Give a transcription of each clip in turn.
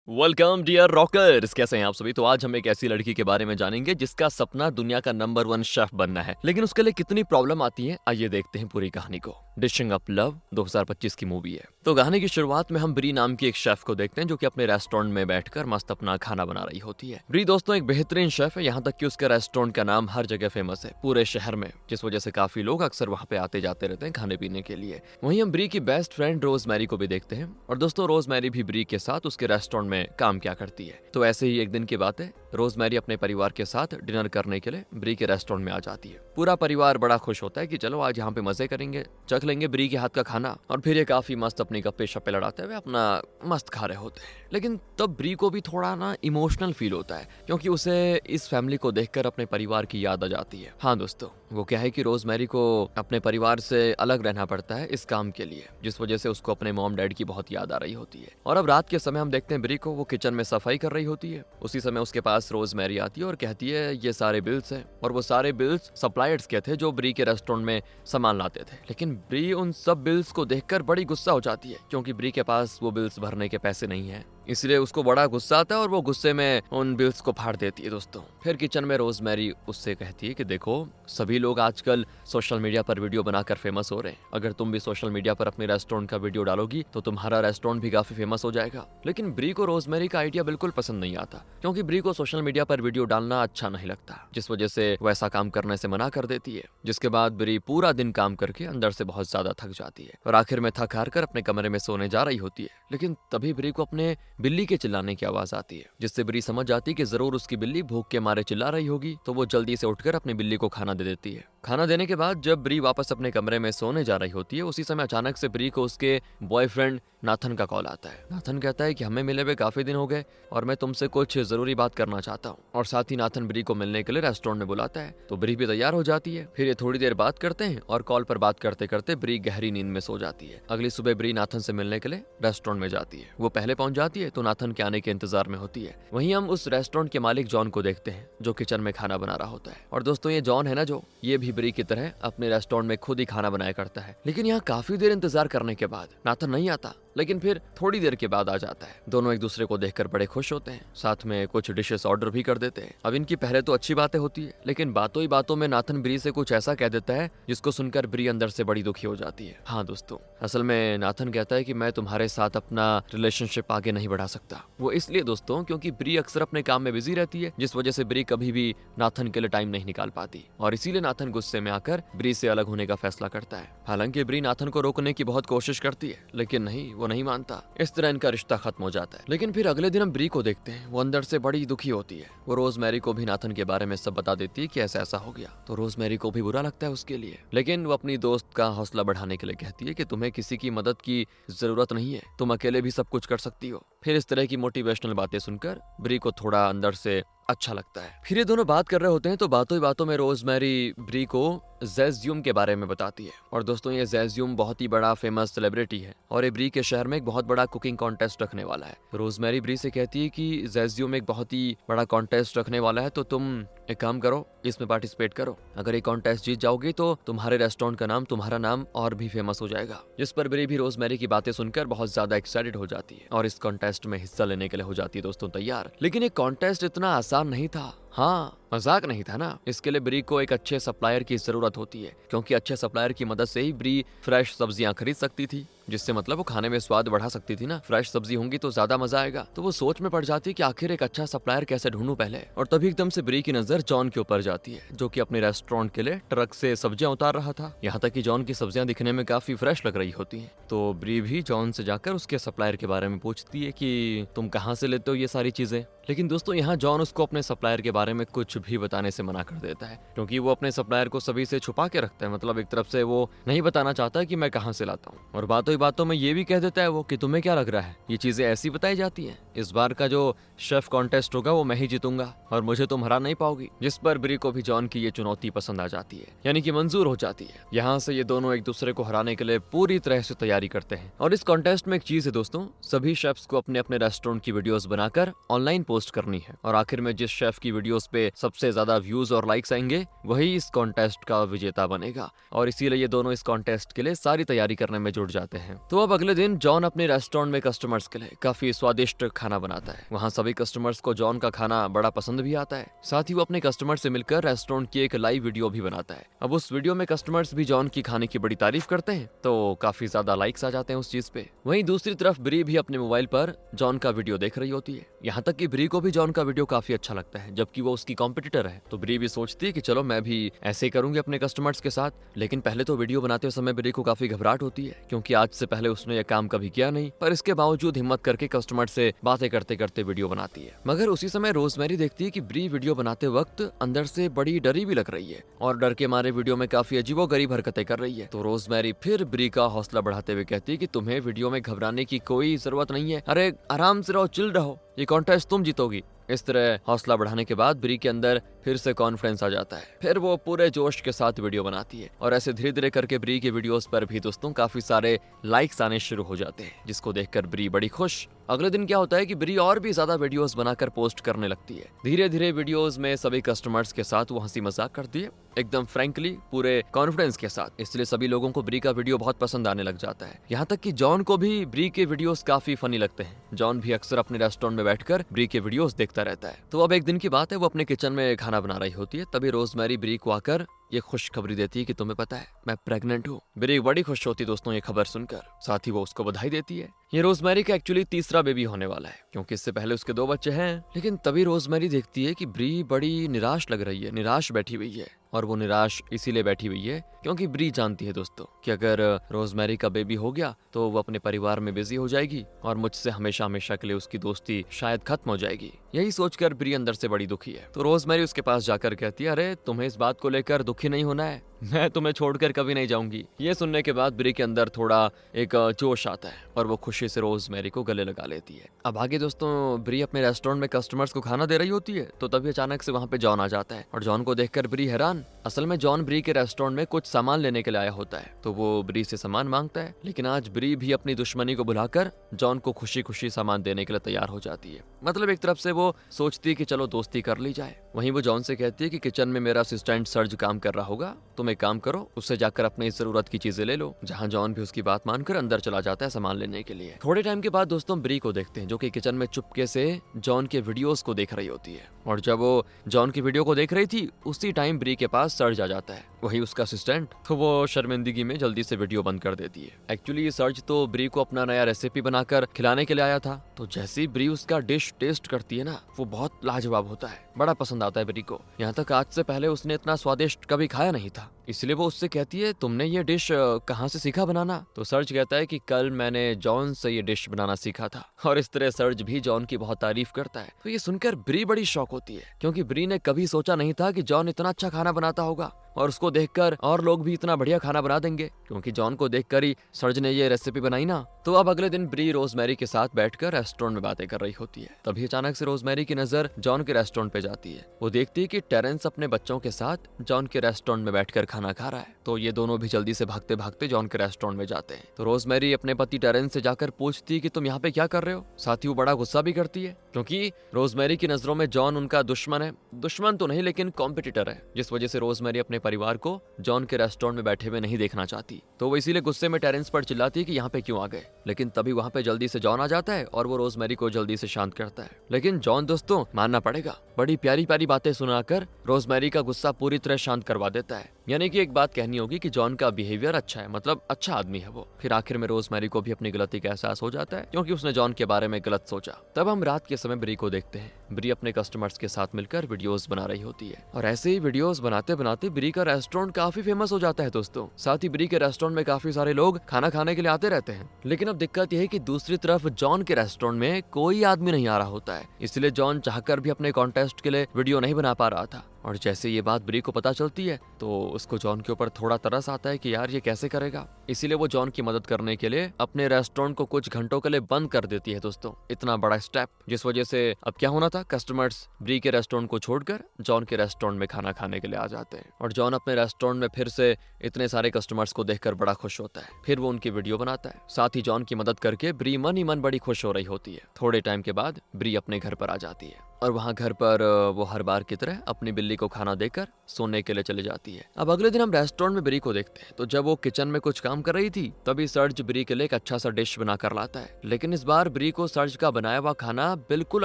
Welcome dear rockers, कैसे हैं आप सभी। तो आज हम एक ऐसी लड़की के बारे में जानेंगे जिसका सपना दुनिया का नंबर 1 शेफ बनना है, लेकिन उसके लिए कितनी प्रॉब्लम आती है। आइए देखते हैं पूरी कहानी को। डिशिंग अप लव 2025 की मूवी है। तो कहानी की शुरुआत में हम ब्री नाम की एक शेफ को देखते हैं जो कि अपने रेस्टोरेंट में बैठकर मस्त अपना खाना बना रही होती है। ब्री दोस्तों एक बेहतरीन शेफ है, यहाँ तक कि उसके रेस्टोरेंट का नाम हर जगह फेमस है पूरे शहर में, जिस वजह से काफी लोग अक्सर वहाँ पे आते जाते रहते हैं खाने पीने के लिए। वहीं हम ब्री की बेस्ट फ्रेंड रोज मैरी को भी देखते हैं, और दोस्तों रोज मैरी भी ब्री के साथ उसके रेस्टोरेंट में काम क्या करती है। तो ऐसे ही एक दिन की बात है, रोज मैरी अपने परिवार के साथ डिनर करने के लिए ब्री के रेस्टोरेंट में आ जाती है। पूरा परिवार बड़ा खुश होता है कि चलो आज यहाँ पे मजे करेंगे, चख लेंगे ब्री के हाथ का खाना, और फिर ये काफी मस्त अपनी गप्पे शप्पे लड़ाते हुए अपना मस्त खा रहे होते हैं। लेकिन तब ब्री को भी थोड़ा ना इमोशनल फील होता है, क्योंकि उसे इस फैमिली को देखकर अपने परिवार की याद आ जाती है। हाँ दोस्तों, वो क्या है कि रोज मैरी को अपने परिवार से अलग रहना पड़ता है इस काम के लिए, जिस वजह से उसको अपने मॉम डैड की बहुत याद आ रही होती है। और अब रात के समय हम देखते हैं ब्री को, वो किचन में सफाई कर रही होती है। उसी समय उसके पास रोज मैरी आती है और कहती है ये सारे बिल्स हैं, और वो सारे बिल्स सप्लायर्स के थे जो ब्री के रेस्टोरेंट में सामान लाते थे। लेकिन ब्री उन सब बिल्स को देखकर बड़ी गुस्सा हो जाती है, क्योंकि ब्री के पास वो बिल्स भरने के पैसे नहीं है। इसलिए उसको बड़ा गुस्सा आता है और वो गुस्से में उन बिल्स को फाड़ देती है दोस्तों। फिर किचन में रोज मैरी उससे कहती है कि देखो, सभी लोग आजकल सोशल मीडिया पर वीडियो बनाकर फेमस हो रहे हैं। अगर तुम भी सोशल मीडिया पर अपने रेस्टोरेंट का वीडियो डालोगी तो तुम्हारा रेस्टोरेंट भी काफी फेमस हो जाएगा। लेकिन ब्री को रोज मैरी का आइडिया बिल्कुल पसंद नहीं आता, क्योंकि ब्री को सोशल मीडिया पर वीडियो डालना अच्छा नहीं लगता, जिस वजह से वो ऐसा काम करने से मना कर देती है। जिसके बाद ब्री पूरा दिन काम करके अंदर से बहुत ज्यादा थक जाती है और आखिर में थक हार कर अपने कमरे में सोने जा रही होती है। लेकिन तभी ब्री को अपने बिल्ली के चिल्लाने की आवाज आती है, जिससे ब्री समझ जाती है कि जरूर उसकी बिल्ली भूख के मारे चिल्ला रही होगी। तो वो जल्दी से उठकर अपनी बिल्ली को खाना दे देती है। खाना देने के बाद जब ब्री वापस अपने कमरे में सोने जा रही होती है, उसी समय अचानक से ब्री को उसके बॉयफ्रेंड नाथन का कॉल आता है। नाथन कहता है कि हमें मिले हुए काफी दिन हो गए और मैं तुमसे कुछ जरूरी बात करना चाहता हूँ। और साथ ही नाथन ब्री को मिलने के लिए रेस्टोरेंट में बुलाता है। तो ब्री भी तैयार हो जाती है। फिर ये थोड़ी देर बात करते हैं और कॉल पर बात करते करते ब्री गहरी नींद में सो जाती है। अगली सुबह ब्री नाथन से मिलने के लिए रेस्टोरेंट में जाती है। वो पहले पहुंच जाती है तो नाथन के आने के इंतजार में होती है। वहीं हम उस रेस्टोरेंट के मालिक जॉन को देखते हैं, जो किचन में खाना बना रहा होता है। और दोस्तों ये जॉन है ना, जो ये भी ब्री की तरह अपने रेस्टोरेंट में खुद ही खाना बनाया करता है। लेकिन यहाँ काफी देर इंतजार करने के बाद नाथन नहीं आता, लेकिन फिर थोड़ी देर के बाद आ जाता है। दोनों एक दूसरे को देखकर बड़े खुश होते हैं, साथ में कुछ डिशेस ऑर्डर भी कर देते हैं। अब इनकी पहले तो अच्छी बातें होती है, लेकिन बातों ही बातों में नाथन ब्री से कुछ ऐसा कह देता है जिसको सुनकर ब्री अंदर से बड़ी दुखी हो जाती है। हाँ दोस्तों, असल में नाथन कहता है कि मैं तुम्हारे साथ अपना रिलेशनशिप आगे नहीं बढ़ा सकता। वो इसलिए दोस्तों क्योंकि ब्री अक्सर अपने काम में बिजी रहती है, जिस वजह से ब्री कभी भी नाथन के लिए टाइम नहीं निकाल पाती, और इसीलिए नाथन गुस्से में आकर ब्री से अलग होने का फैसला करता है। हालांकि ब्री नाथन को रोकने की बहुत कोशिश करती है, लेकिन नहीं, वो नहीं मानता। इस तरह इनका रिश्ता खत्म हो जाता है। लेकिन फिर अगले दिन हम ब्री को देखते हैं, वो अंदर से बड़ी दुखी होती है। वो रोज मैरी को भी नाथन के बारे में सब बता देती है कि ऐसा ऐसा हो गया। तो रोज मैरी को भी बुरा लगता है उसके लिए, लेकिन वो अपनी दोस्त का हौसला बढ़ाने के लिए कहती है कि तुम्हें किसी की मदद की जरूरत नहीं है, तुम अकेले भी सब कुछ कर सकती हो। फिर इस तरह की मोटिवेशनल बातें सुनकर ब्री को थोड़ा अंदर से अच्छा लगता है। फिर ये दोनों बात कर रहे होते हैं तो बातों ही बातों में रोज मैरी ब्री को ज़ेज़्यूम के बारे में बताती है। और दोस्तों ये ज़ेज़्यूम बहुत ही बड़ा फेमस सेलिब्रिटी है, और ये ब्री के शहर में एक बहुत बड़ा कुकिंग कॉन्टेस्ट रखने वाला है। रोज मैरी ब्री से कहती है कि ज़ेज़्यूम एक बहुत ही बड़ा कॉन्टेस्ट रखने वाला है, तो तुम एक काम करो, इसमें पार्टिसिपेट करो। अगर ये कॉन्टेस्ट जीत जाओगी तो तुम्हारे रेस्टोरेंट का नाम, तुम्हारा नाम और भी फेमस हो जाएगा। जिस पर ब्री भी रोज मैरी की बातें सुनकर बहुत ज्यादा एक्साइटेड हो जाती है और इस कॉन्टेस्ट में हिस्सा लेने के लिए हो जाती है दोस्तों तैयार। लेकिन ये कॉन्टेस्ट इतना आसान नहीं था। हाँ, मजाक नहीं था ना। इसके लिए ब्री को एक अच्छे सप्लायर की जरूरत होती है, क्योंकि अच्छे सप्लायर की मदद से ही ब्री फ्रेश सब्जियां खरीद सकती थी, जिससे मतलब वो खाने में स्वाद बढ़ा सकती थी ना। फ्रेश सब्जी होंगी तो ज्यादा मजा आएगा। तो वो सोच में पड़ जाती है कि आखिर एक अच्छा सप्लायर कैसे ढूंढूं पहले। और तभी एकदम से ब्री की नजर जॉन के ऊपर जाती है, जो कि अपने रेस्टोरेंट के लिए ट्रक से सब्जियां उतार रहा था। यहाँ तक कि जॉन की सब्जियां दिखने में काफी फ्रेश लग रही होती हैं। तो ब्री भी जॉन से जाकर उसके सप्लायर के बारे में पूछती है कि तुम कहाँ से लेते हो ये सारी चीजें। लेकिन दोस्तों यहाँ जॉन उसको अपने सप्लायर के बारे में कुछ भी बताने से मना कर देता है, क्योंकि वो अपने सप्लायर को सभी से छुपा के रखता है। मतलब एक तरफ से वो नहीं बताना चाहता कि मैं कहाँ से लाता हूँ, और बातों ही बातों में ये भी कह देता है वो कि तुम्हें क्या लग रहा है, ये चीजें ऐसी बताई जाती हैं। इस बार का जो शेफ कॉन्टेस्ट होगा वो मैं ही जीतूंगा और मुझे तुम हरा नहीं पाओगी। जिस पर ब्री को भी जॉन की ये चुनौती पसंद आ जाती है, यानी कि मंजूर हो जाती है। यहाँ से ये दोनों एक दूसरे को हराने के लिए पूरी तरह से तैयारी करते हैं। और इस कॉन्टेस्ट में एक चीज है दोस्तों, सभी शेफ्स को अपने अपने रेस्टोरेंट की वीडियोस बनाकर ऑनलाइन पोस्ट करनी है, और आखिर में जिस शेफ की वीडियो वीडियोस पे सबसे ज्यादा व्यूज और लाइक्स आएंगे वही इस कॉन्टेस्ट का विजेता बनेगा। और इसीलिए ये दोनों इस कॉन्टेस्ट के लिए सारी तैयारी करने में जुट जाते हैं। तो अब अगले दिन जॉन अपने रेस्टोरेंट में कस्टमर्स के लिए काफी स्वादिष्ट खाना बनाता है। वहाँ सभी कस्टमर्स को जॉन का खाना बड़ा पसंद भी आता है। साथ ही वो अपने कस्टमर से मिलकर रेस्टोरेंट की एक लाइव वीडियो भी बनाता है। अब उस वीडियो में कस्टमर्स भी जॉन की खाने की बड़ी तारीफ करते हैं, तो काफी ज्यादा लाइक्स आ जाते हैं उस चीज पे। वहीं दूसरी तरफ ब्री भी अपने मोबाइल पर जॉन का वीडियो देख रही होती है। यहाँ तक कि ब्री को भी जॉन का वीडियो काफी अच्छा लगता है, जबकि वो उसकी कॉम्पिटिटर है। तो ब्री भी सोचती है कि चलो मैं भी ऐसे करूंगी अपने कस्टमर्स के साथ। लेकिन पहले तो वीडियो बनाते समय ब्री को काफी घबराहट होती है, क्योंकि आज से पहले उसने यह काम कभी किया नहीं। पर इसके बावजूद हिम्मत करके कस्टमर से बातें करते करते वीडियो बनाती है। मगर उसी समय रोजमेरी देखती है कि ब्री वीडियो बनाते वक्त अंदर से बड़ी डरी भी लग रही है और डर के मारे वीडियो में काफी अजीबोगरीब हरकतें कर रही है। तो रोजमेरी फिर ब्री का हौसला बढ़ाते हुए कहती है कि तुम्हें वीडियो में घबराने की कोई जरूरत नहीं है, अरे आराम से रहो, चिल रहो, ये कॉन्टेस्ट तुम जीतोगी। इस तरह हौसला बढ़ाने के बाद ब्री के अंदर फिर से कॉन्फिडेंस आ जाता है। फिर वो पूरे जोश के साथ वीडियो बनाती है और ऐसे धीरे धीरे करके ब्री के वीडियोस पर भी दोस्तों काफी सारे लाइक्स आने शुरू हो जाते हैं, जिसको देखकर ब्री बड़ी खुश। अगले दिन क्या होता है कि ब्री और भी ज्यादा वीडियोस बनाकर पोस्ट करने लगती है। धीरे धीरे वीडियोस में सभी कस्टमर्स के साथ वो हंसी मजाक करती है, एकदम फ्रैंकली, पूरे कॉन्फिडेंस के साथ। इसलिए सभी लोगों को ब्री का वीडियो बहुत पसंद आने लग जाता है। यहाँ तक कि जॉन को भी ब्री के वीडियोस काफी फनी लगते हैं। जॉन भी अक्सर अपने रेस्टोरेंट में बैठकर ब्री के वीडियोस देखता रहता है। तो अब एक दिन की बात है, वो अपने किचन में खाना बना रही होती है। तभी रोजमेरी ब्री को आकर ये खुशखबरी देती है कि तुम्हें पता है मैं प्रेग्नेंट हूँ। ब्री बड़ी खुश होती दोस्तों ये खबर सुनकर, साथ ही वो उसको बधाई देती है। ये रोजमेरी का एक्चुअली तीसरा बेबी होने वाला है, क्योंकि इससे पहले उसके 2 बच्चे हैं। लेकिन तभी रोजमेरी देखती है कि ब्री बड़ी निराश लग रही है, निराश बैठी हुई है। और वो निराश इसीलिए बैठी हुई है क्योंकि ब्री जानती है दोस्तों कि अगर रोजमेरी का बेबी हो गया तो वो अपने परिवार में बिजी हो जाएगी और मुझसे हमेशा हमेशा के लिए उसकी दोस्ती शायद खत्म हो जाएगी। यही सोचकर ब्री अंदर से बड़ी दुखी है। तो रोजमेरी उसके पास जाकर कहती है, अरे तुम्हें इस बात को लेकर दुखी नहीं होना है, मैं तुम्हें छोड़कर कभी नहीं जाऊंगी। ये सुनने के बाद ब्री के अंदर थोड़ा एक जोश आता है और वो खुशी से रोजमेरी को गले लगा लेती है। अब आगे दोस्तों ब्री अपने रेस्टोरेंट में कस्टमर्स को खाना दे रही होती है, तो तभी अचानक से वहाँ पे जॉन आ जाता है और जॉन को देखकर ब्री हैरान। असल में जॉन ब्री के रेस्टोरेंट में कुछ सामान लेने के लिए आया होता है, तो वो ब्री से सामान मांगता है। लेकिन आज ब्री भी अपनी दुश्मनी को भुलाकर जॉन को खुशी खुशी सामान देने के लिए तैयार हो जाती है। मतलब एक तरफ से वो सोचती है कि चलो दोस्ती कर ली जाए, वहीं वो जॉन से कहती है कि किचन में मेरा असिस्टेंट सर्ज काम कर रहा होगा, तुम एक काम करो, उससे जाकर अपनी जरूरत की चीजें ले लो। जहाँ जॉन भी उसकी बात मानकर अंदर चला जाता है सामान लेने के लिए। थोड़े टाइम के बाद दोस्तों ब्री को देखते हैं, जो कि किचन में चुपके से जॉन के वीडियोस को देख रही होती है। और जब वो जॉन की वीडियो को देख रही थी उसी टाइम ब्री के पास सर्ज आ जाता है, वही उसका असिस्टेंट। तो वो शर्मिंदगी में जल्दी से वीडियो बंद कर देती है। एक्चुअली सर्ज तो ब्री को अपना नया रेसिपी बनाकर खिलाने के लिए आया था। तो जैसे ही ब्री उसका डिश टेस्ट करती है ना, वो बहुत लाजवाब होता है, बड़ा पसंद आता है ब्री को। यहाँ तक आज से पहले उसने इतना स्वादिष्ट कभी खाया नहीं था। इसलिए वो उससे कहती है, तुमने ये डिश कहाँ से सीखा बनाना? तो सर्ज कहता है कि कल मैंने जॉन से ये डिश बनाना सीखा था। और इस तरह सर्ज भी जॉन की बहुत तारीफ करता है। तो ये सुनकर ब्री बड़ी शॉक होती है, क्योंकि ब्री ने कभी सोचा नहीं था कि जॉन इतना अच्छा खाना बनाता होगा और उसको देखकर और लोग भी इतना बढ़िया खाना बना देंगे, क्योंकि जॉन को देखकर ही सर्ज ने ये रेसिपी बनाई ना। तो अब अगले दिन ब्री रोजमेरी के साथ बैठकर रेस्टोरेंट में बातें कर रही होती है। तभी अचानक से रोजमेरी की नजर जॉन के रेस्टोरेंट पे जाती है। वो देखती है कि टेरेंस अपने बच्चों के साथ जॉन के रेस्टोरेंट में बैठकर खाना खा रहा है। तो ये दोनों भी जल्दी से भागते भागते जॉन के रेस्टोरेंट में जाते हैं। तो रोजमेरी अपने पति टेरेंस से जाकर पूछती है कि तुम यहाँ पे क्या कर रहे हो। साथ ही वो बड़ा गुस्सा भी करती है, क्योंकि रोजमेरी की नजरों में जॉन उनका दुश्मन है। दुश्मन तो नहीं, लेकिन कॉम्पिटिटर है, जिस वजह से रोजमेरी अपने परिवार को जॉन के रेस्टोरेंट में बैठे हुए नहीं देखना चाहती। तो वो इसीलिए गुस्से में टेरेंस पर चिल्लाती है कि यहाँ पे क्यों आ गए। लेकिन तभी वहाँ पे जल्दी से जॉन आ जाता है और वो रोजमेरी को जल्दी से शांत करता है। लेकिन जॉन दोस्तों मानना पड़ेगा, बड़ी प्यारी प्यारी बातें सुनाकर रोजमेरी का गुस्सा पूरी तरह शांत करवा देता है। यानी कि एक बात कहनी होगी कि जॉन का बिहेवियर अच्छा है, मतलब अच्छा आदमी है वो। फिर आखिर में रोजमेरी को भी अपनी गलती का एहसास हो जाता है, क्योंकि उसने जॉन के बारे में गलत सोचा। तब हम रात के समय ब्री को देखते हैं। ब्री अपने कस्टमर्स के साथ मिलकर वीडियोस बना रही होती है और ऐसे ही वीडियोस बनाते बनाते ब्री का रेस्टोरेंट काफी फेमस हो जाता है दोस्तों। साथ ही ब्री के रेस्टोरेंट में काफी सारे लोग खाना खाने के लिए आते रहते हैं। लेकिन अब दिक्कत यह है कि दूसरी तरफ जॉन के रेस्टोरेंट में कोई आदमी नहीं आ रहा होता है। इसलिए जॉन चाहकर भी अपने कॉन्टेस्ट के लिए वीडियो नहीं बना पा रहा था। और जैसे ये बात ब्री को पता चलती है तो उसको जॉन के ऊपर थोड़ा तरस आता है कि यार ये कैसे करेगा। इसीलिए वो जॉन की मदद करने के लिए अपने रेस्टोरेंट को कुछ घंटों के लिए बंद कर देती है दोस्तों। इतना बड़ा स्टेप, जिस वजह से अब क्या होना था, कस्टमर्स ब्री के रेस्टोरेंट को छोड़कर जॉन के रेस्टोरेंट में खाना खाने के लिए आ जाते हैं। और जॉन अपने रेस्टोरेंट में फिर से इतने सारे कस्टमर्स को देखकर बड़ा खुश होता है। फिर वो उनकी वीडियो बनाता है। साथ ही जॉन की मदद करके ब्री मन ही मन बड़ी खुश हो रही होती है। थोड़े टाइम के बाद ब्री अपने घर पर आ जाती है। और वहाँ घर पर वो हर बार की तरह अपनी बिल्ली को खाना देकर सोने के लिए चली जाती है। अब अगले दिन हम रेस्टोरेंट में ब्री को देखते हैं, तो जब वो किचन में कुछ काम कर रही थी तभी सर्ज ब्री के लिए एक अच्छा सा डिश बनाकर लाता है। लेकिन इस बार ब्री को सर्ज का बनाया हुआ खाना बिल्कुल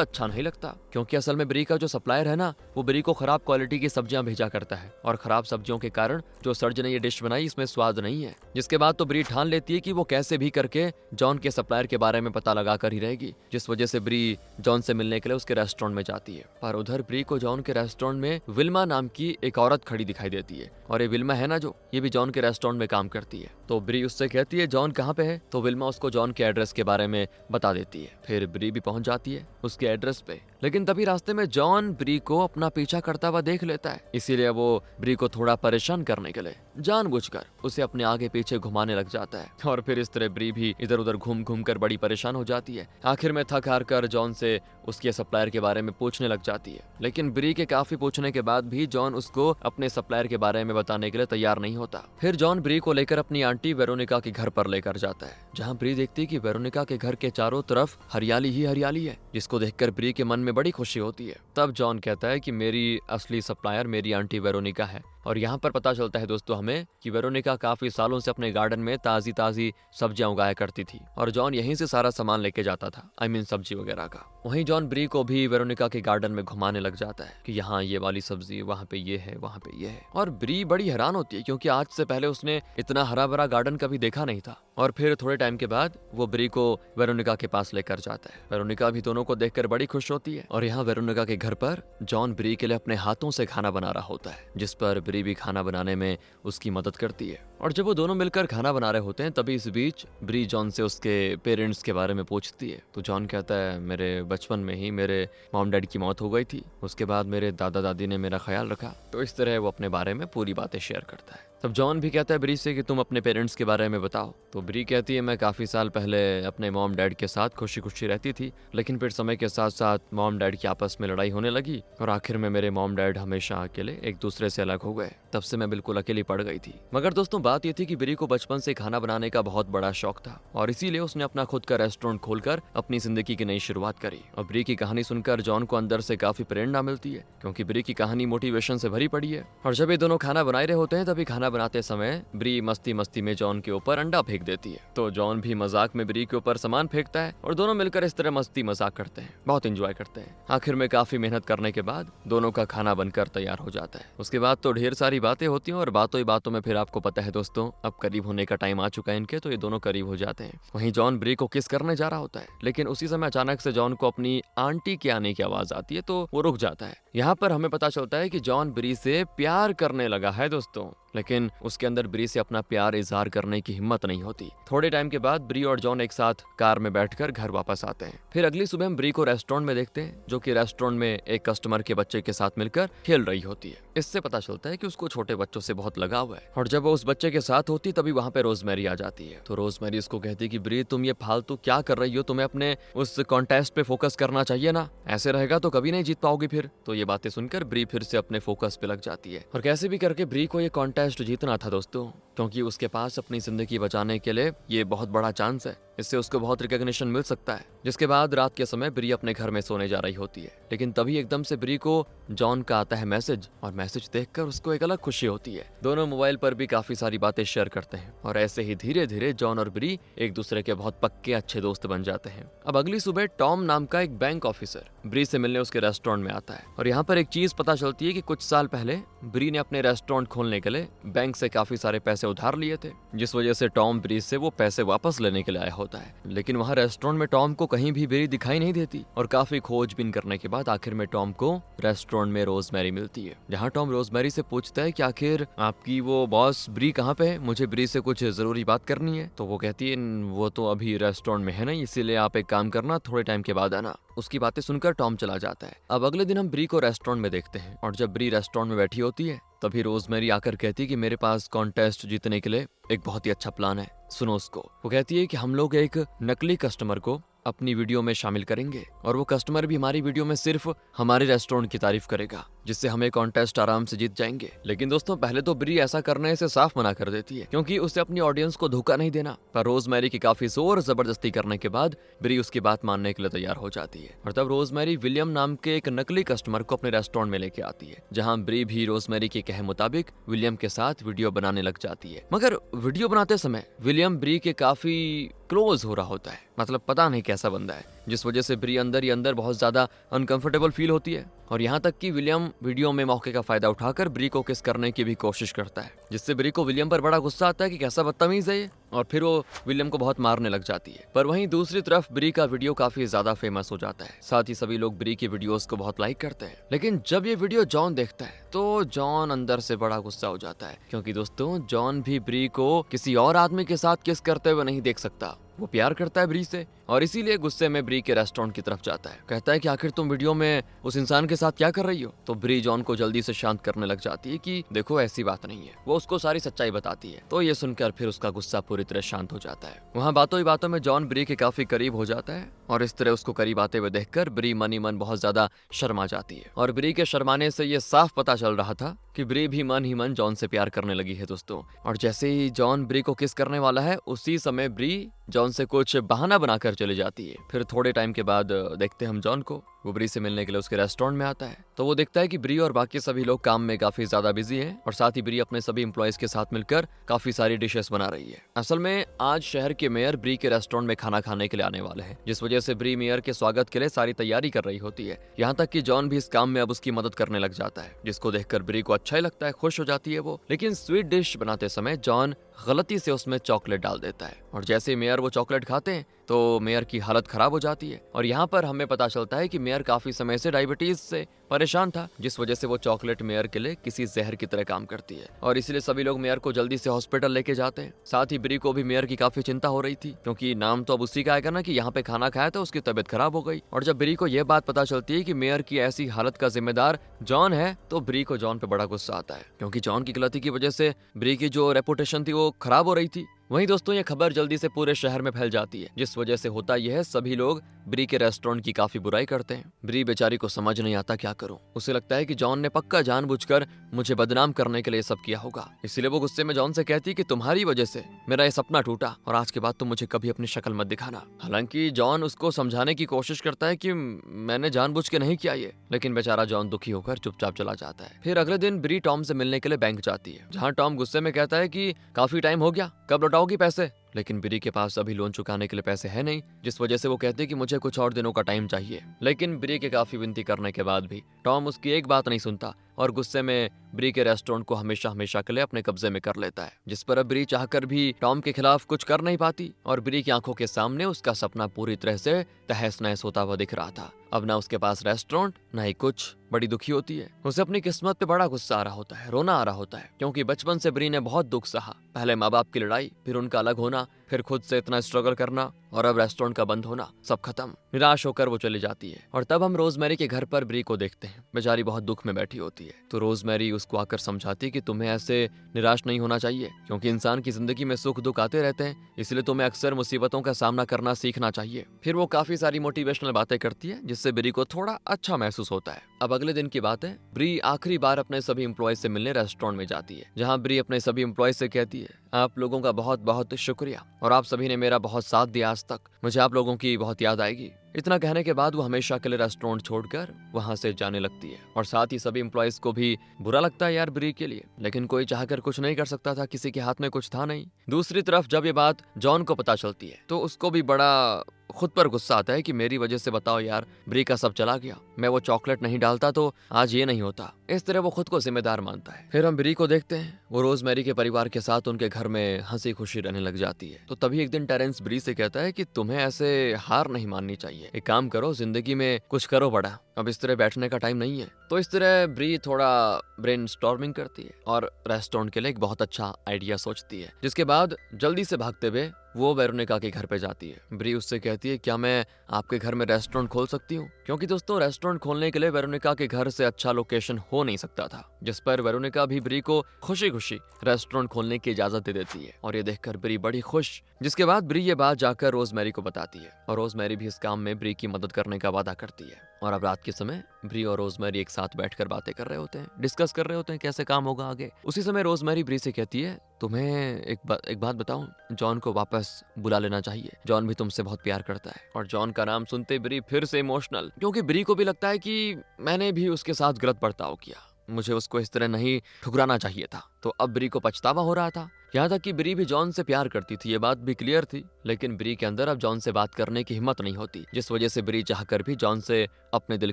अच्छा नहीं लगता, क्योंकि असल में ब्री का जो सप्लायर है ना, वो ब्री को खराब क्वालिटी की सब्जियां भेजा करता है और खराब सब्जियों के कारण जो सर्ज ने ये डिश बनाई इसमें स्वाद नहीं है। जिसके बाद तो ब्री ठान लेती है कि वो कैसे भी करके जॉन के सप्लायर के बारे में पता लगा कर ही रहेगी, जिस वजह से ब्री जॉन से मिलने के लिए उसके रेस्टोरेंट में जाती है। पर उधर ब्री को जॉन के रेस्टोरेंट में विल्मा नाम की एक औरत खड़ी दिखाई देती है, और ये विल्मा है ना जो, ये भी जॉन के रेस्टोरेंट में काम करती है। तो ब्री उससे कहती है जॉन कहाँ पे है, तो विल्मा उसको जॉन के एड्रेस के बारे में बता देती है। फिर ब्री भी पहुंच जाती है उसके एड्रेस पे, लेकिन तभी रास्ते में जॉन ब्री को अपना पीछा करता हुआ देख लेता है, इसीलिए वो ब्री को थोड़ा परेशान करने के लिए जानबूझकर उसे अपने आगे पीछे घुमाने लग जाता है। और फिर इस तरह ब्री भी इधर उधर घूम घूम कर बड़ी परेशान हो जाती है। आखिर में थक हार कर जॉन से उसके सप्लायर के बारे में पूछने लग जाती है, लेकिन ब्री के काफी पूछने के बाद भी जॉन उसको अपने सप्लायर के बारे में बताने के लिए तैयार नहीं होता। फिर जॉन ब्री को लेकर अपनी आंटी वेरोनिका के घर पर लेकर जाता है, जहाँ ब्री देखती है कि वेरोनिका के घर के चारों तरफ हरियाली ही हरियाली है, जिसको देखकर ब्री के मन में बड़ी खुशी होती है। तब जॉन कहता है कि मेरी असली सप्लायर मेरी आंटी वेरोनिका है, और यहाँ पर पता चलता है दोस्तों हमें कि वेरोनिका काफी सालों से अपने गार्डन में ताजी ताजी सब्जियां उगाया करती थी, और जॉन यहीं से सारा सामान लेके जाता था, सब्जी वगैरह का। वहीं जॉन ब्री को भी वेरोनिका के गार्डन में घुमाने लग जाता है कि यहाँ ये वाली सब्जी, वहाँ पे ये है, वहाँ पे ये है। और ब्री बड़ी हैरान होती है, क्योंकि आज से पहले उसने इतना हरा भरा गार्डन कभी देखा नहीं था। और फिर थोड़े टाइम के बाद वो ब्री को वेरोनिका के पास लेकर जाता है। वेरोनिका भी दोनों को देखकर बड़ी खुश होती है, और यहाँ वेरोनिका के घर पर जॉन ब्री के लिए अपने हाथों से खाना बना रहा होता है, जिस पर ब्री भी खाना बनाने में उसकी मदद करती है। और जब वो दोनों मिलकर खाना बना रहे होते हैं तभी इस बीच ब्री जॉन से उसके पेरेंट्स के बारे में पूछती है। तो जॉन कहता है मेरे बचपन में ही मेरे मॉम डैड की मौत हो गई थी, उसके बाद मेरे दादा दादी ने मेरा ख्याल रखा। तो इस तरह वो अपने बारे में पूरी बातें शेयर करता है। तब जॉन भी कहता है ब्री से कि तुम अपने पेरेंट्स के बारे में बताओ। तो ब्री कहती है मैं काफ़ी साल पहले अपने मॉम डैड के साथ खुशी खुशी रहती थी, लेकिन फिर समय के साथ साथ मॉम डैड की आपस में लड़ाई होने लगी, और आखिर में मेरे मॉम डैड हमेशा अकेले एक दूसरे से अलग हो गए। तब से मैं बिल्कुल अकेली पड़ गई थी। मगर दोस्तों बात ये थी कि ब्री को बचपन से खाना बनाने का बहुत बड़ा शौक था, और इसीलिए उसने अपना खुद का रेस्टोरेंट खोलकर अपनी जिंदगी की नई शुरुआत करी। और ब्री की कहानी सुनकर जॉन को अंदर से काफी प्रेरणा मिलती है, क्योंकि ब्री की कहानी मोटिवेशन से भरी पड़ी है। और जब ये दोनों खाना बना रहे होते हैं तभी खाना बनाते समय ब्री मस्ती मस्ती में जॉन के ऊपर अंडा फेंक देती है। तो जॉन भी मजाक में ब्री के ऊपर सामान फेंकता है, और दोनों मिलकर इस तरह मस्ती मजाक करते हैं, बहुत एंजॉय करते हैं। आखिर में काफी मेहनत करने के बाद दोनों का खाना बनकर तैयार हो जाता है। उसके बाद तो ढेर सारी बातें होती हैं, और बातों ही बातों में फिर आपको पता है दोस्तों अब करीब होने का टाइम आ चुका है इनके, तो ये दोनों करीब हो जाते हैं। वहीं जॉन ब्री को किस करने जा रहा होता है, लेकिन उसी समय अचानक से जॉन को अपनी आंटी के आने की आवाज आती है, तो वो रुक जाता है। यहाँ पर हमें पता चलता है कि जॉन ब्री से प्यार करने लगा है दोस्तों, लेकिन उसके अंदर ब्री से अपना प्यार इजहार करने की हिम्मत नहीं होती। थोड़े टाइम के बाद ब्री और जॉन एक साथ कार में बैठकर घर वापस आते हैं। फिर अगली सुबह हम ब्री को रेस्टोरेंट में देखते हैं, जो कि रेस्टोरेंट में एक कस्टमर के बच्चे के साथ मिलकर खेल रही होती है। इससे पता चलता है कि उसको छोटे बच्चों से बहुत लगाव है। और जब वो उस बच्चे के साथ होती तभी वहाँ पे रोजमेरी आ जाती है। तो रोजमेरी उसको कहती है कि ब्री तुम ये फालतू क्या कर रही हो, तुम्हें अपने उस कॉन्टेस्ट पे फोकस करना चाहिए ना, ऐसे रहेगा तो कभी नहीं जीत पाओगी फिर। तो ये बातें सुनकर ब्री फिर से अपने फोकस पे लग जाती है, और कैसे भी करके ब्री को ये कॉन्टेस्ट जीतना था दोस्तों, क्योंकि उसके पास अपनी जिंदगी बचाने के लिए ये बहुत बड़ा चांस है, इससे उसको बहुत रिकॉग्निशन मिल सकता है। जिसके बाद रात के समय ब्री अपने घर में सोने जा रही होती है, लेकिन तभी एकदम से ब्री को जॉन का आता है मैसेज, और मैसेज देखकर उसको एक अलग खुशी होती है। दोनों मोबाइल पर भी काफी सारी बातें शेयर करते हैं, और ऐसे ही धीरे धीरे जॉन और ब्री एक दूसरे के बहुत पक्के अच्छे दोस्त बन जाते हैं। अब अगली सुबह टॉम नाम का एक बैंक ऑफिसर ब्री से मिलने उसके रेस्टोरेंट में आता है, और यहाँ पर एक चीज पता चलती है कि कुछ साल पहले ब्री ने अपने रेस्टोरेंट खोलने के लिए बैंक से काफी सारे पैसे उधार लिए थे, जिस वजह से टॉम ब्री से वो पैसे वापस लेने के लिए आया होता है। लेकिन वहाँ रेस्टोरेंट में टॉम को कहीं भी ब्री दिखाई नहीं देती, और काफी खोजबीन करने के बाद आखिर में टॉम को रेस्टोरेंट में रोजमेरी मिलती है, जहाँ टॉम रोजमेरी से पूछता है कि आखिर आपकी वो बॉस ब्री कहाँ पे है, मुझे ब्री से कुछ जरूरी बात करनी है। तो वो कहती है वो तो अभी रेस्टोरेंट में है ना, इसीलिए आप एक काम करना, थोड़े टाइम के बाद आना। उसकी बातें सुनकर टॉम चला जाता है। अब अगले दिन हम ब्री को रेस्टोरेंट में देखते हैं, और जब ब्री रेस्टोरेंट में बैठी होती है तभी रोजमेरी आकर कहती है कि मेरे पास कॉन्टेस्ट जीतने के लिए एक बहुत ही अच्छा प्लान है, सुनो उसको। वो कहती है कि हम लोग एक नकली कस्टमर को अपनी वीडियो में शामिल करेंगे और वो कस्टमर भी हमारी वीडियो में सिर्फ हमारे रेस्टोरेंट की तारीफ करेगा, जिससे हमें कॉन्टेस्ट आराम से जीत जाएंगे। लेकिन दोस्तों पहले तो ब्री ऐसा करने से साफ मना कर देती है, क्योंकि उसे अपनी ऑडियंस को धोखा नहीं देना। पर रोजमेरी की काफी जोर जबरदस्ती करने के बाद ब्री उसकी बात मानने के लिए तैयार हो जाती है और तब रोजमेरी विलियम नाम के एक नकली कस्टमर को अपने रेस्टोरेंट में लेके आती है, जहाँ ब्री भी रोजमेरी के कहे मुताबिक विलियम के साथ वीडियो बनाने लग जाती है। मगर वीडियो बनाते समय विलियम ब्री के काफी क्लोज हो रहा होता है, मतलब पता नहीं कैसा बंदा है, जिस वजह से ब्री अंदर ही अंदर बहुत ज्यादा अनकंफर्टेबल फील होती है। और यहाँ तक कि विलियम वीडियो में मौके का फायदा उठाकर ब्री को किस करने की भी कोशिश करता है, जिससे ब्री को विलियम पर बड़ा गुस्सा आता है कि कैसा बदतमीज है ये, और फिर वो विलियम को बहुत मारने लग जाती है। पर वहीं दूसरी तरफ ब्री का वीडियो काफी ज्यादा फेमस हो जाता है, साथ ही सभी लोग ब्री की वीडियोस को बहुत लाइक करते हैं। लेकिन जब ये वीडियो जॉन देखता है तो जॉन अंदर से बड़ा गुस्सा हो जाता है, क्योंकि दोस्तों जॉन भी ब्री को किसी और आदमी के साथ किस करते हुए नहीं देख सकता। वो प्यार करता है ब्री से और इसीलिए गुस्से में ब्री के रेस्टोरेंट की तरफ जाता है। कहता है कि आखिर तुम वीडियो में उस इंसान के साथ क्या कर रही हो। तो ब्री जॉन को जल्दी से शांत करने लग जाती है कि देखो ऐसी बात नहीं है। वो उसको सारी सच्चाई बताती है, तो ये सुनकर फिर उसका गुस्सा पूरी तरह शांत हो जाता है। वहाँ बातों ही बातों में जॉन ब्री के काफी करीब हो जाता है और इस तरह उसको करीब आते हुए देखकर ब्री मन ही मन बहुत ज्यादा शर्मा जाती है। और ब्री के शर्माने से ये साफ पता चल रहा था कि ब्री भी मन ही मन जॉन से प्यार करने लगी है दोस्तों। और जैसे ही जॉन ब्री को किस करने वाला है, उसी समय ब्री जॉन से कुछ बहाना बनाकर चली जाती है। फिर थोड़े टाइम के बाद देखते हैं हम जॉन को, वो ब्री से मिलने के लिए उसके रेस्टोरेंट में आता है। तो वो देखता है कि ब्री और बाकी सभी लोग काम में काफी ज्यादा बिजी हैं और साथ ही ब्री अपने सभी एम्प्लॉयज के साथ मिलकर काफी सारी डिशेस बना रही है। असल में आज शहर के मेयर ब्री के रेस्टोरेंट में खाना खाने के लिए आने वाले हैं, जिस वजह से ब्री मेयर के स्वागत के लिए सारी तैयारी कर रही होती है। यहाँ तक कि जॉन भी इस काम में अब उसकी मदद करने लग जाता है, जिसको देखकर ब्री को अच्छा ही लगता है, खुश हो जाती है वो। लेकिन स्वीट डिश बनाते समय जॉन गलती से उसमें चॉकलेट डाल देता है और जैसे मेयर वो चॉकलेट खाते हैं तो मेयर की हालत खराब हो जाती है। और यहाँ पर हमें पता चलता है कि मेयर काफी समय से डायबिटीज से परेशान था, जिस वजह से वो चॉकलेट मेयर के लिए किसी जहर की तरह काम करती है और इसलिए सभी लोग मेयर को जल्दी से हॉस्पिटल लेके जाते हैं। साथ ही ब्री को भी मेयर की काफी चिंता हो रही थी, क्योंकि नाम तो अब उसी का आएगा ना कि यहाँ पे खाना खाया तो उसकी तबीयत खराब हो गई। और जब ब्री को यह बात पता चलती है कि मेयर की ऐसी हालत का जिम्मेदार जॉन है, तो ब्री को जॉन पे बड़ा गुस्सा आता है, क्योंकि जॉन की गलती की वजह से ब्री की जो रेपुटेशन थी वो खराब हो रही थी। वहीं दोस्तों ये खबर जल्दी से पूरे शहर में फैल जाती है, जिस वजह से होता यह है सभी लोग ब्री के रेस्टोरेंट की काफी बुराई करते हैं। ब्री बेचारी को समझ नहीं आता क्या करूं। उसे लगता है कि जॉन ने पक्का जानबूझकर मुझे बदनाम करने के लिए सब किया होगा, इसलिए वो गुस्से में जॉन से कहती कि तुम्हारी वजह से मेरा ये सपना टूटा और आज के बाद तुम मुझे कभी अपनी शक्ल मत दिखाना। हालांकि जॉन उसको समझाने की कोशिश करता है कि मैंने जानबूझ के नहीं किया ये, लेकिन बेचारा जॉन दुखी होकर चुपचाप चला जाता है। फिर अगले दिन ब्री टॉम से मिलने के लिए बैंक जाती है, जहाँ टॉम गुस्से में कहता है कि काफी टाइम हो गया, कब लौटाओगी पैसे। लेकिन ब्री के पास अभी लोन चुकाने के लिए पैसे है नहीं, जिस वजह से वो कहते हैं कि मुझे कुछ और दिनों का टाइम चाहिए। लेकिन ब्री के काफी विनती करने के बाद भी टॉम उसकी एक बात नहीं सुनता और गुस्से में ब्री के रेस्टोरेंट को हमेशा हमेशा के लिए अपने कब्जे में कर लेता है, जिस पर अब ब्री चाहकर भी टॉम के खिलाफ कुछ कर नहीं पाती और ब्री की आंखों के सामने उसका सपना पूरी तरह से तहस नहस होता हुआ दिख रहा था। अब ना उसके पास रेस्टोरेंट ना ही कुछ, बड़ी दुखी होती है। उसे अपनी किस्मत पे बड़ा गुस्सा आ रहा होता है, रोना आ रहा होता है, क्योंकि बचपन से ब्री ने बहुत दुख सहा। पहले माँ बाप की लड़ाई, फिर उनका अलग होना, फिर खुद से इतना स्ट्रगल करना और अब रेस्टोरेंट का बंद होना, सब खत्म। निराश होकर वो चली जाती है और तब हम रोजमेरी के घर पर ब्री को देखते हैं। बेचारी बहुत दुख में बैठी होती है, तो रोजमेरी उसको आकर समझाती है कि तुम्हें ऐसे निराश नहीं होना चाहिए, क्योंकि इंसान की जिंदगी में सुख दुख आते रहते हैं, इसलिए तुम्हें अक्सर मुसीबतों का सामना करना सीखना चाहिए। फिर वो काफी सारी मोटिवेशनल बातें करती है, जिससे ब्री को थोड़ा अच्छा महसूस होता है। अब अगले दिन की बात है, ब्री आखिरी बार अपने सभी एम्प्लॉय से मिलने रेस्टोरेंट में जाती है, जहाँ ब्री अपने सभी एम्प्लॉय से कहती है आप लोगों का बहुत बहुत शुक्रिया और आप सभी ने मेरा बहुत साथ दिया आज तक, मुझे आप लोगों की बहुत याद आएगी। इतना कहने के बाद वो हमेशा के लिए रेस्टोरेंट छोड़कर वहां से जाने लगती है और साथ ही सभी एम्प्लॉयज को भी बुरा लगता है यार ब्री के लिए, लेकिन कोई चाहकर कुछ नहीं कर सकता था, किसी के हाथ में कुछ था नहीं। दूसरी तरफ जब ये बात जॉन को पता चलती है तो उसको भी बड़ा खुद पर गुस्सा आता है कि मेरी वजह से बताओ यार ब्री का सब चला गया, मैं वो चॉकलेट नहीं डालता तो आज ये नहीं होता। इस तरह वो खुद को जिम्मेदार मानता है। फिर हम ब्री को देखते हैं, वो रोजमेरी के परिवार के साथ उनके घर में हंसी खुशी रहने लग जाती है। तो तभी एक दिन टेरेंस ब्री से कहता है कि तुम्हें ऐसे हार नहीं माननी चाहिए, एक काम करो, जिंदगी में कुछ करो बड़ा, अब इस तरह बैठने का टाइम नहीं है। तो इस तरह ब्री थोड़ा ब्रेनस्टॉर्मिंग करती है और रेस्टोरेंट के लिए एक बहुत अच्छा आइडिया सोचती है, जिसके बाद जल्दी से भागते हुए वो वेरोनिका के घर पे जाती है। ब्री उससे कहती है क्या मैं आपके घर में रेस्टोरेंट खोल सकती हूँ, क्योंकि दोस्तों रेस्टोरेंट खोलने के लिए वेरोनिका के घर से अच्छा लोकेशन हो नहीं सकता था, जिस पर वेरोनिका भी ब्री को खुशी खुशी रेस्टोरेंट खोलने की इजाजत दे देती है। और ये देखकर ब्री बड़ी खुश, जिसके बाद ब्री ये बात जाकर रोजमेरी को बताती है और रोजमेरी भी इस काम में ब्री की मदद करने का वादा करती है। और अब रात के समय ब्री और रोजमेरी एक साथ बैठकर बातें कर रहे होते हैं, डिस्कस कर रहे होते हैं कैसे काम होगा आगे। उसी समय रोजमेरी ब्री से कहती है तुम्हें एक बात बताऊं, जॉन को वापस बुला लेना चाहिए, जॉन भी तुमसे बहुत प्यार करता है। और जॉन का नाम सुनते ब्री फिर से इमोशनल, क्योंकि ब्री को भी लगता है कि मैंने भी उसके साथ गलत बर्ताव किया, मुझे उसको इस तरह नहीं ठुकराना चाहिए था। तो अब ब्री को पछतावा हो रहा था। यहाँ तक कि ब्री भी जॉन से प्यार करती थी, ये बात भी क्लियर थी, लेकिन ब्री के अंदर अब जॉन से बात करने की हिम्मत नहीं होती, जिस वजह से ब्री चाहकर भी जॉन से अपने दिल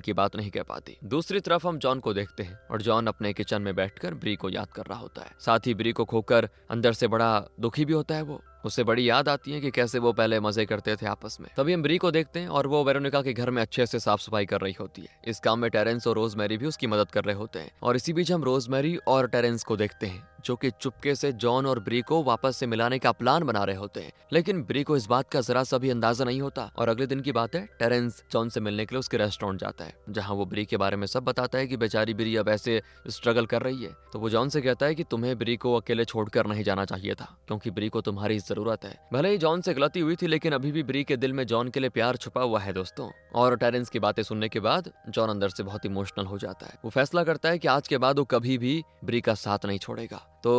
की बात नहीं कह पाती। दूसरी तरफ हम जॉन को देखते हैं और जॉन अपने किचन में बैठकर ब्री को याद कर रहा होता है। साथ ही ब्री को खोकर अंदर से बड़ा दुखी भी होता है वो, उसे बड़ी याद आती है कि कैसे वो पहले मजे करते थे आपस में। तभी हम ब्री को देखते हैं और वो वेरोनिका के घर में अच्छे से साफ सफाई कर रही होती है। इस काम में टेरेंस और रोजमेरी भी उसकी मदद कर रहे होते हैं। और इसी बीच हम रोजमेरी और टेरेंस को देखते हैं जो कि चुपके से जॉन और ब्री को वापस से मिलाने का प्लान बना रहे होते हैं, लेकिन ब्री को इस बात का जरा सा भी अंदाजा नहीं होता। और अगले दिन की बात है, टेरेंस जॉन से मिलने के लिए उसके रेस्टोरेंट जाता है, जहां वो ब्री के बारे में सब बताता है कि बेचारी ब्री अब ऐसे स्ट्रगल कर रही है। तो वो जॉन से कहता है कि तुम्हें ब्री को अकेले छोड़कर नहीं जाना चाहिए था, क्योंकि ब्री को तुम्हारी जरूरत है। भले ही जॉन से गलती हुई थी, लेकिन अभी भी ब्री के दिल में जॉन के लिए प्यार छुपा हुआ है दोस्तों। और टेरेंस की बातें सुनने के बाद जॉन अंदर से बहुत इमोशनल हो जाता है। वो फैसला करता है कि आज के बाद वो कभी भी ब्री का साथ नहीं छोड़ेगा। तो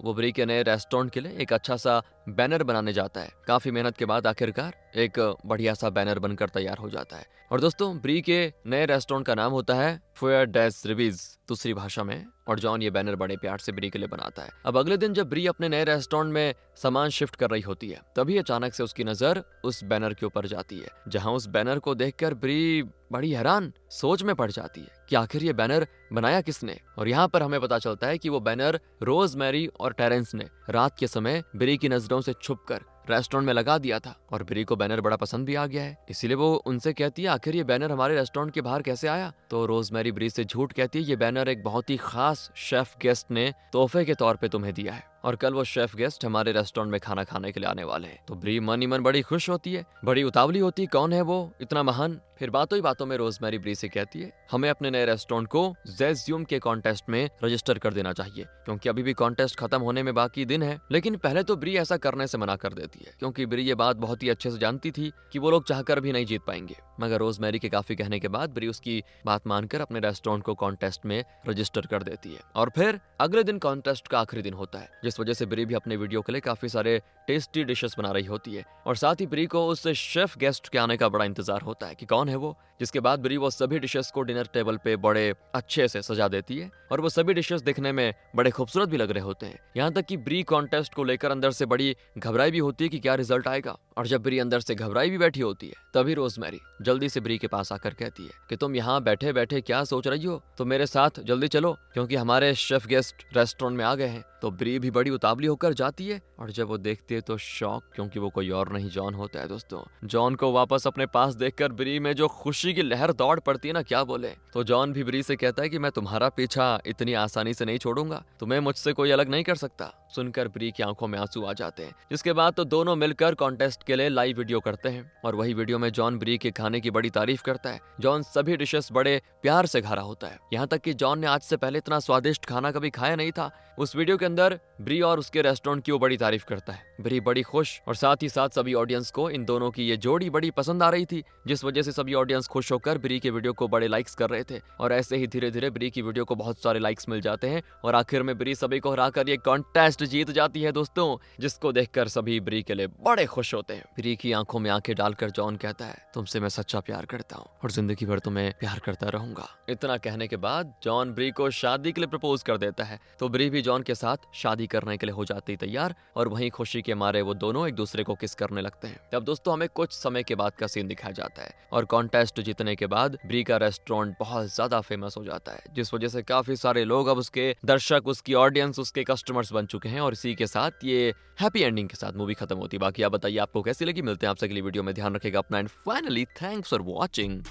वो ब्री के नए रेस्टोरेंट के लिए एक अच्छा सा बैनर बनाने जाता है। काफी मेहनत के बाद आखिरकार एक बढ़िया सा बैनर बनकर तैयार हो जाता है। और दोस्तों ब्री के नए रेस्टोरेंट का नाम होता है फुयर डेस रिवीज दूसरी भाषा में, और जॉन ये बैनर बड़े प्यार से ब्री के लिए बनाता है। अब अगले दिन जब ब्री अपने नए रेस्टोरेंट में सामान शिफ्ट कर रही होती है, तभी अचानक से उसकी नजर उस बैनर के ऊपर जाती है, जहां उस बैनर को देखकर ब्री बड़ी हैरान सोच में पड़ जाती है कि आखिर ये बैनर बनाया किसने। और यहाँ पर हमें पता चलता है कि वो बैनर रोजमेरी और टेरेंस ने रात के समय ब्री की नजरों से छुपकर रेस्टोरेंट में लगा दिया था। और ब्री को बैनर बड़ा पसंद भी आ गया है, इसीलिए वो उनसे कहती है आखिर ये बैनर हमारे रेस्टोरेंट के बाहर कैसे आया। तो रोजमेरी ब्री से झूठ कहती है ये बैनर एक बहुत ही खास शेफ गेस्ट ने तोहफे के तौर पे तुम्हें दिया है, और कल वो शेफ गेस्ट हमारे रेस्टोरेंट में खाना खाने के लिए आने वाले हैं। तो ब्री मन ही मन बड़ी खुश होती है, बड़ी उतावली होती है, कौन है वो इतना महान। फिर बातों ही बातों में रोजमेरी ब्री से कहती है हमें अपने नए रेस्टोरेंट को ज़ेज़्यूम के कॉन्टेस्ट में रजिस्टर कर देना चाहिए, क्योंकि अभी भी कॉन्टेस्ट खत्म होने में बाकी दिन है। लेकिन पहले तो ब्री ऐसा करने से मना कर देती है, क्योंकि ब्री ये बात बहुत ही अच्छे से जानती थी कि वो लोग चाहकर भी नहीं जीत पाएंगे। मगर रोजमेरी के काफी कहने के बाद ब्री उसकी बात मानकर अपने रेस्टोरेंट को कॉन्टेस्ट में रजिस्टर कर देती है। और फिर अगले दिन कॉन्टेस्ट का आखिरी दिन होता है, जिस वजह से ब्री भी अपने वीडियो के लिए काफी सारे टेस्टी डिशेस बना रही होती है। और साथ ही ब्री को उस शेफ गेस्ट के आने का बड़ा इंतजार होता है कि कौन है वो। जिसके बाद ब्री वो सभी डिशेस को डिनर टेबल पे बड़े अच्छे से सजा देती है, और वो सभी डिशेस दिखने में बड़े खूबसूरत भी लग रहे होते हैं। यहाँ तक कि ब्री कॉन्टेस्ट को लेकर अंदर से बड़ी घबराई भी होती है कि क्या रिजल्ट आएगा। और जब ब्री अंदर से घबराई भी बैठी होती है, तभी रोजमेरी जल्दी से ब्री के पास आकर कहती है कि तुम यहाँ बैठे बैठे क्या सोच रही हो, तो मेरे साथ जल्दी चलो, क्योंकि हमारे शेफ गेस्ट रेस्टोरेंट में आ गए हैं। तो ब्री भी बड़ी उतावली होकर जाती है, और जब वो देखती है तो शॉक, क्योंकि वो कोई और नहीं जॉन होता है दोस्तों। जॉन को वापस अपने पास देखकर ब्री में जो खुशी की लहर दौड़ पड़ती है ना, क्या बोले। तो जॉन भी ब्री से कहता है कि मैं तुम्हारा पीछा इतनी आसानी से नहीं छोड़ूंगा, तुम्हें मुझसे कोई अलग नहीं कर सकता। सुनकर ब्री की आंखों में आंसू आ जाते हैं। जिसके बाद तो दोनों मिलकर कॉन्टेस्ट के लिए लाइव वीडियो करते हैं, और वही वीडियो में जॉन ब्री के खाने की बड़ी तारीफ करता है। जॉन सभी डिशेस बड़े प्यार से खा रहा होता है, यहाँ तक कि जॉन ने आज से पहले इतना स्वादिष्ट खाना कभी खाया नहीं था। उस वीडियो के अंदर ब्री और उसके रेस्टोरेंट की वो बड़ी तारीफ करता है। ब्री बड़ी खुश, और साथ ही साथ सभी ऑडियंस को इन दोनों की ये जोड़ी बड़ी पसंद आ रही थी, जिस वजह से सभी ऑडियंस खुश होकर ब्री के वीडियो को बड़े लाइक्स कर रहे थे। और ऐसे ही धीरे धीरे ब्री की वीडियो को बहुत सारे लाइक्स मिल जाते हैं, और आखिर में ब्री सभी को हराकर ये कॉन्टेस्ट जीत जाती है दोस्तों, जिसको देखकर सभी ब्री के लिए बड़े खुश होते हैं। ब्री की आंखों में आंखें डालकर जॉन कहता है तुमसे मैं सच्चा प्यार करता हूँ, और जिंदगी भर तुम्हें प्यार करता रहूंगा। इतना कहने के बाद जॉन ब्री को शादी के लिए प्रपोज कर देता है। तो ब्री भी जॉन के साथ शादी करने के लिए हो जाती तैयार, और वहीं खुशी के मारे वो दोनों एक दूसरे को किस करने लगते हैं। तब दोस्तों हमें कुछ समय के बाद का सीन दिखाया जाता है, और कॉन्टेस्ट जीतने के बाद ब्री का रेस्टोरेंट बहुत ज्यादा फेमस हो जाता है, जिस वजह से काफी सारे लोग अब उसके दर्शक, उसकी ऑडियंस, उसके कस्टमर्स बन चुके हैं। और इसी के साथ ये हैप्पी एंडिंग के साथ मूवी खत्म होती है। बाकी आप बताइए आपको कैसी लगी। मिलते हैं आपसे अगली वीडियो में, ध्यान रखिएगा अपना, and finally thanks for watching.